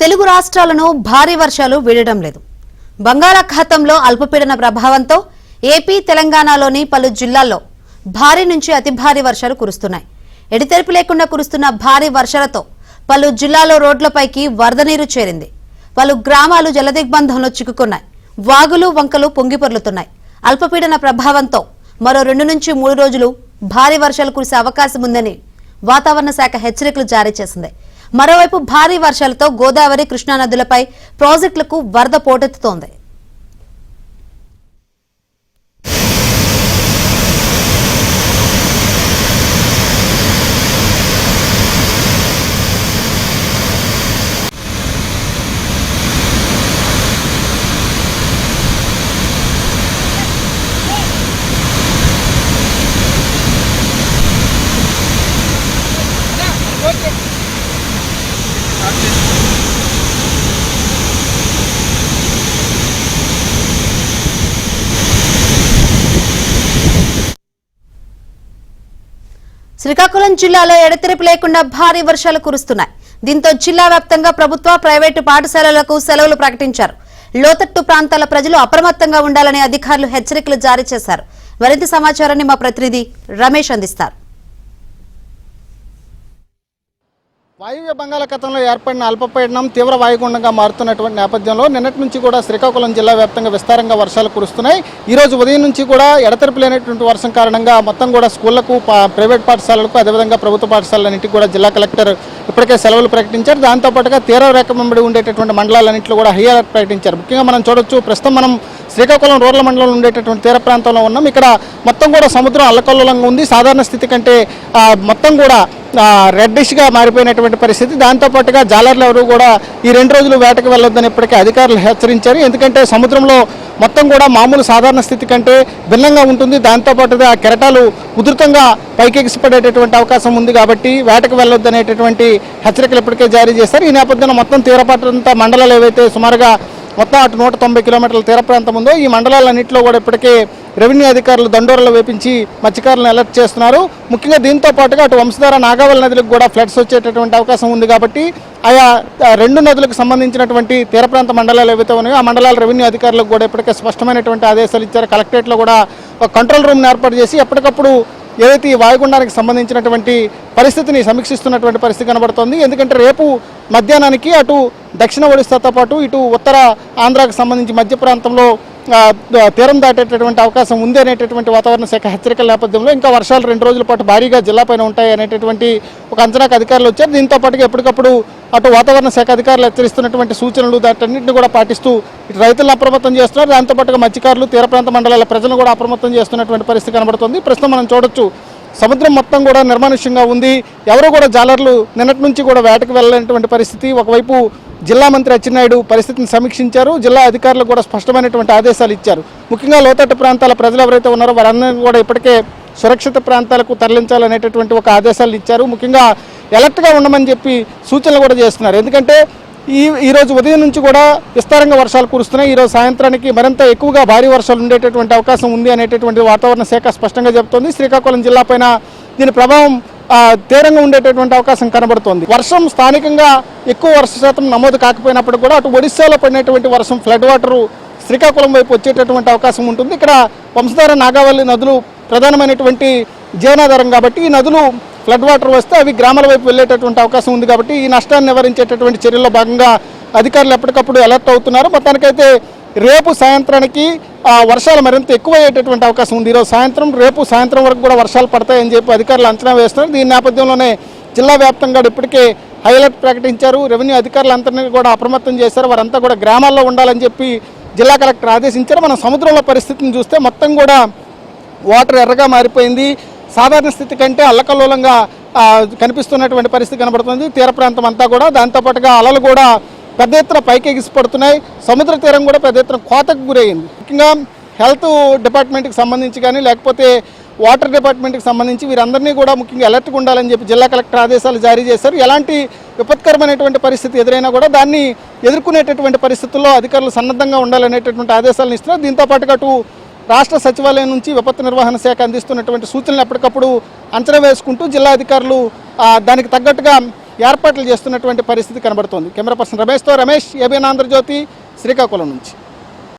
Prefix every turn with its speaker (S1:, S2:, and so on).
S1: తెలుగు రాష్ట్రాలను భారీ వర్షాలు వీడడం లేదు. బంగాళాఖాతంలో అల్పపీడన ప్రభావంతో ఏపీ తెలంగాణలోని పలు జిల్లాల్లో భారీ నుంచి అతి భారీ వర్షాలు కురుస్తున్నాయి. ఎడతెరిపి లేకుండా కురుస్తున్న భారీ వర్షాలతో పలు జిల్లాల్లో రోడ్లపైకి వరద నీరు చేరింది. పలు గ్రామాలు జలదిగ్బంధంలో చిక్కుకున్నాయి. వాగులు వంకలు పొంగిపొర్లుతున్నాయి. అల్పపీడన ప్రభావంతో మరో 2 నుంచి 3 రోజులు భారీ వర్షాలు కురిసే అవకాశం ఉందని వాతావరణ శాఖ హెచ్చరికలు జారీ చేసింది. మరోవైపు భారీ వర్షాలతో గోదావరి, కృష్ణా నదులపై ప్రాజెక్టులకు వరద పోటెత్తుతోంది. శ్రీకాకుళం జిల్లాలో ఎడతెరిపి లేకుండా భారీ వర్షాలు కురుస్తున్నాయి. దీంతో జిల్లా వ్యాప్తంగా ప్రభుత్వ, ప్రైవేటు పాఠశాలలకు సెలవులు ప్రకటించారు. లోతట్టు ప్రాంతాల ప్రజలు అప్రమత్తంగా ఉండాలని అధికారులు హెచ్చరికలు జారీ చేశారు. మరింత సమాచారాన్ని మా ప్రతినిధి రమేష్ అందిస్తారు.
S2: వాయువ్య బంగాళాఖాతంలో ఏర్పడిన అల్పపీడనం తీవ్ర వాయుగుండంగా మారుతున్నటువంటి నేపథ్యంలో నిన్నటి నుంచి కూడా శ్రీకాకుళం జిల్లా వ్యాప్తంగా విస్తారంగా వర్షాలు కురుస్తున్నాయి. ఈ రోజు ఉదయం నుంచి కూడా ఎడతెరిపి లేనటువంటి వర్షం కారణంగా మొత్తం కూడా స్కూళ్లకు, ప్రైవేట్ పాఠశాలలకు, అదేవిధంగా ప్రభుత్వ పాఠశాలన్నింటికి కూడా జిల్లా కలెక్టర్ ఇప్పటికే సెలవులు ప్రకటించారు. దాంతోపాటుగా తీర రేఖ వెంబడి ఉండేటటువంటి మండలాలన్నింటిలో కూడా హై అలర్ట్ ప్రకటించారు. ముఖ్యంగా మనం చూడొచ్చు, ప్రస్తుతం మనం శ్రీకాకుళం రూరల్ మండలంలో ఉండేటటువంటి తీర ప్రాంతంలో ఉన్నాం. ఇక్కడ మొత్తం కూడా సముద్రం అల్లకల్లోలంగా ఉంది. సాధారణ స్థితి కంటే మొత్తం కూడా రెడ్డిష్గా మారిపోయినటువంటి పరిస్థితి. దాంతోపాటుగా జాలర్లు ఎవరు కూడా ఈ 2 రోజులు వేటకు వెళ్ళొద్దని ఇప్పటికే అధికారులు హెచ్చరించారు. ఎందుకంటే సముద్రంలో మొత్తం కూడా మామూలు సాధారణ స్థితి కంటే భిన్నంగా ఉంటుంది. దాంతోపాటుగా కెరటాలు ఉధృతంగా పైకెగిసిపడేటటువంటి అవకాశం ఉంది. కాబట్టి వేటకు వెళ్ళొద్దనేటటువంటి హెచ్చరికలు ఇప్పటికే జారీ చేశారు. ఈ నేపథ్యంలో మొత్తం తీర ప్రాంత మండలాలు ఏవైతే సుమారుగా మొత్తం అటు 190 కిలోమీటర్ల తీర ప్రాంతం ఉందో ఈ మండలాలన్నింటిలో కూడా ఇప్పటికే రెవెన్యూ అధికారులు దండోరలు వేపించి మత్స్యకారులను అలర్ట్ చేస్తున్నారు. ముఖ్యంగా దీంతో పాటుగా అటు వంశధార, నాగావళి నదులకు కూడా ఫ్లడ్స్ వచ్చేటటువంటి అవకాశం ఉంది. కాబట్టి ఆయా 2 నదులకు సంబంధించినటువంటి తీర ప్రాంత మండలాలు ఏవైతే ఉన్నాయో ఆ మండలాల రెవెన్యూ అధికారులకు కూడా ఇప్పటికే స్పష్టమైనటువంటి ఆదేశాలు ఇచ్చారు. కలెక్టరేట్లో కూడా ఒక కంట్రోల్ రూమ్ని ఏర్పాటు చేసి ఎప్పటికప్పుడు ఏదైతే ఈ వాయుగుండానికి సంబంధించినటువంటి పరిస్థితిని సమీక్షిస్తున్నటువంటి పరిస్థితి కనబడుతోంది. ఎందుకంటే రేపు మధ్యాహ్నానికి అటు దక్షిణ ఒడిశాతో పాటు ఇటు ఉత్తర ఆంధ్రాకు సంబంధించి మధ్య ప్రాంతంలో తీరం దాటేటటువంటి అవకాశం ఉంది అనేటటువంటి వాతావరణ శాఖ హెచ్చరికల నేపథ్యంలో ఇంకా వర్షాలు 2 రోజుల పాటు భారీగా జిల్లాపైన ఉంటాయి అనేటటువంటి ఒక అంచనాకు అధికారులు వచ్చారు. దీంతో పాటుగా ఎప్పటికప్పుడు అటు వాతావరణ శాఖ అధికారులు హెచ్చరిస్తున్నటువంటి సూచనలు దాటన్నింటినీ కూడా పాటిస్తూ ఇటు రైతులను అప్రమత్తం చేస్తున్నారు. దాంతోపాటుగా మత్స్యకారులు, తీర ప్రాంత మండలాల ప్రజలను కూడా అప్రమత్తం చేస్తున్నటువంటి పరిస్థితి కనబడుతుంది. ప్రస్తుతం మనం చూడొచ్చు, సముద్రం మొత్తం కూడా నిర్మానుష్యంగా ఉంది. ఎవరు కూడా జాలర్లు నిన్నటి నుంచి కూడా వేటకు వెళ్ళలేనటువంటి పరిస్థితి. ఒకవైపు జిల్లా మంత్రి అచ్చెన్నాయుడు పరిస్థితిని సమీక్షించారు. జిల్లా అధికారులకు కూడా స్పష్టమైనటువంటి ఆదేశాలు ఇచ్చారు. ముఖ్యంగా లోతట్టు ప్రాంతాల ప్రజలు ఎవరైతే ఉన్నారో వారందరినీ కూడా ఇప్పటికే సురక్షిత ప్రాంతాలకు తరలించాలనేటటువంటి ఒక ఆదేశాలు ఇచ్చారు. ముఖ్యంగా అలర్ట్గా ఉండమని చెప్పి సూచనలు కూడా చేస్తున్నారు. ఎందుకంటే ఈ రోజు ఉదయం నుంచి కూడా విస్తారంగా వర్షాలు కురుస్తున్నాయి. ఈరోజు సాయంత్రానికి మరింత ఎక్కువగా భారీ వర్షాలు ఉండేటటువంటి అవకాశం ఉంది అనేటటువంటి వాతావరణ శాఖ స్పష్టంగా చెబుతోంది. శ్రీకాకుళం జిల్లా పైన దీని ప్రభావం తీవ్రంగా ఉండేటటువంటి అవకాశం కనబడుతోంది. వర్షం స్థానికంగా ఎక్కువ వర్ష శాతం నమోదు కాకపోయినప్పుడు కూడా అటు ఒడిశాలో పడినటువంటి వర్షం ఫ్లడ్ వాటర్ శ్రీకాకుళం వైపు వచ్చేటటువంటి అవకాశం ఉంటుంది. ఇక్కడ వంశధార, నాగావళి నదులు ప్రధానమైనటువంటి జీవనాధారం కాబట్టి ఈ నదులు ఫ్లడ్ వాటర్ వస్తే అవి గ్రామాల వైపు వెళ్ళేటటువంటి అవకాశం ఉంది. కాబట్టి ఈ నష్టాన్ని నివారించేటటువంటి చర్యల్లో భాగంగా అధికారులు ఎప్పటికప్పుడు అలర్ట్ అవుతున్నారు. మొత్తానికైతే రేపు సాయంత్రానికి వర్షాలు మరింత ఎక్కువ అయ్యేటటువంటి అవకాశం ఉంది. ఈరోజు సాయంత్రం, రేపు సాయంత్రం వరకు కూడా వర్షాలు పడతాయని చెప్పి అధికారులు అంచనా వేస్తున్నారు. దీని నేపథ్యంలోనే జిల్లా వ్యాప్తంగా ఇప్పటికే హై అలర్ట్ ప్రకటించారు. రెవెన్యూ అధికారులందరినీ కూడా అప్రమత్తం చేశారు. వారంతా కూడా గ్రామాల్లో ఉండాలని చెప్పి జిల్లా కలెక్టర్ ఆదేశించారు. మనం సముద్రంలో పరిస్థితిని చూస్తే మొత్తం కూడా వాటర్ ఎర్రగా మారిపోయింది. సాధారణ స్థితి కంటే అల్లకల్లోలంగా కనిపిస్తున్నటువంటి పరిస్థితి కనబడుతుంది తీర ప్రాంతం అంతా కూడా. దాంతోపాటుగా అలలు కూడా పెద్ద ఎత్తున పైకి ఎగిసిపడుతున్నాయి. సముద్ర తీరం కూడా పెద్ద ఎత్తున కోతకు గురయ్యింది. ముఖ్యంగా హెల్త్ డిపార్ట్మెంట్కి సంబంధించి కానీ లేకపోతే వాటర్ డిపార్ట్మెంట్కి సంబంధించి వీరందరినీ కూడా ముఖ్యంగా అలర్ట్గా ఉండాలని చెప్పి జిల్లా కలెక్టర్ ఆదేశాలు జారీ చేశారు. ఎలాంటి విపత్కరమైనటువంటి పరిస్థితి ఎదురైనా కూడా దాన్ని ఎదుర్కొనేటటువంటి పరిస్థితుల్లో అధికారులు సన్నద్ధంగా ఉండాలనేటటువంటి ఆదేశాలను ఇస్తున్నారు. దీంతో పాటుగా అటు రాష్ట్ర సచివాలయం నుంచి విపత్తు నిర్వహణ శాఖ అందిస్తున్నటువంటి సూచనలు ఎప్పటికప్పుడు అంచనా వేసుకుంటూ జిల్లా అధికారులు దానికి తగ్గట్టుగా ఏర్పాట్లు చేస్తున్నటువంటి పరిస్థితి కనబడుతోంది. కెమెరా పర్సన్ రమేష్తో రమేష్, ఏబిఎన్ ఆంధ్రజ్యోతి, శ్రీకాకుళం నుంచి.